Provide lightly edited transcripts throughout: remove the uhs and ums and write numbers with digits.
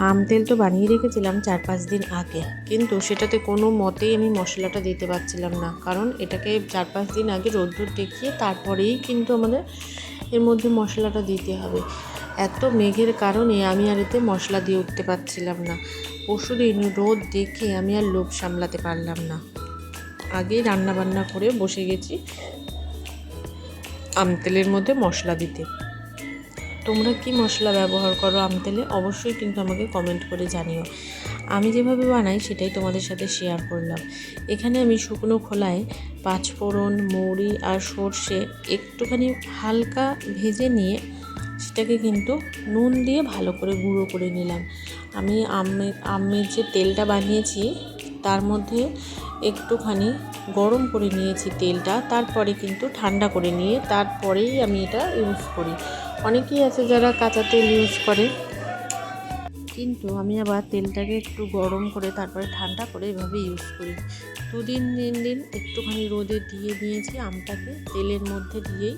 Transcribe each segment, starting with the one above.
আম তেল তো বানিয়ে রেখেছিলাম 4-5 দিন আগে, কিন্তু সেটাতে কোনো মতেই আমি মশলাটা দিতে পারছিলাম না, কারণ এটাকে 4-5 দিন আগে রোদ্দুর দেখিয়ে তারপরেই কিন্তু আমাদের এর মধ্যে মশলাটা দিতে হবে। এত মেঘের কারণে আমি আর এতে মশলা দিয়ে উঠতে পারছিলাম না। পরশুদিন রোদ দেখে আমি আর লোভ সামলাতে পারলাম না, আগেই রান্নাবান্না করে বসে গেছি আম তেলের মধ্যে মশলা দিতে। তোমরা কি মশলা ব্যবহার করো আম তেলে অবশ্যই কিন্তু আমাকে কমেন্ট করে জানিও। আমি যেভাবে বানাই সেটাই তোমাদের সাথে শেয়ার করলাম। এখানে আমি শুকনো খোলায় পাঁচফোড়ন, মৌরি আর সর্ষে একটুখানি হালকা ভেজে নিয়ে সেটাকে কিন্তু নুন দিয়ে ভালো করে গুঁড়ো করে নিলাম। আমি আমের যে তেলটা বানিয়েছি তার মধ্যে একটুখানি গরম করে নিয়েছি তেলটা, তারপরে কিন্তু ঠান্ডা করে নিয়ে তারপরেই আমি এটা ইউজ করি। অনেকেই আছে যারা কাঁচা তেল ইউজ করে, কিন্তু আমি আবার তেলটাকে একটু গরম করে তারপরে ঠান্ডা করে এভাবে ইউজ করি। 2-3 দিন একটুখানি রোদে দিয়ে দিয়েছি আমটাকে তেলের মধ্যে দিয়েই,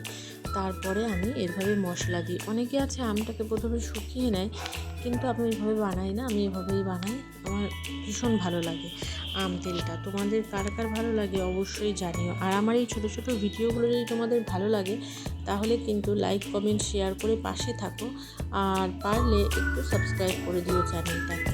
তারপরে আমি এভাবে মশলা দিই। অনেকে আছে আমটাকে প্রথমে শুকিয়ে নেয়, কিন্তু আমি এভাবে বানাই না, আমি এভাবেই বানাই। আমার ভীষণ ভালো লাগে আম তেলটা। তোমাদের কার কার ভালো লাগে অবশ্যই জানিও। আর আমার এই ছোটো ছোটো ভিডিওগুলো যদি তোমাদের ভালো লাগে তাহলে কিন্তু লাইক, কমেন্ট, শেয়ার করে পাশে থাকো, আর পারলে একটু সাবস্ক্রাইব করে দিও চ্যানেলটাকে।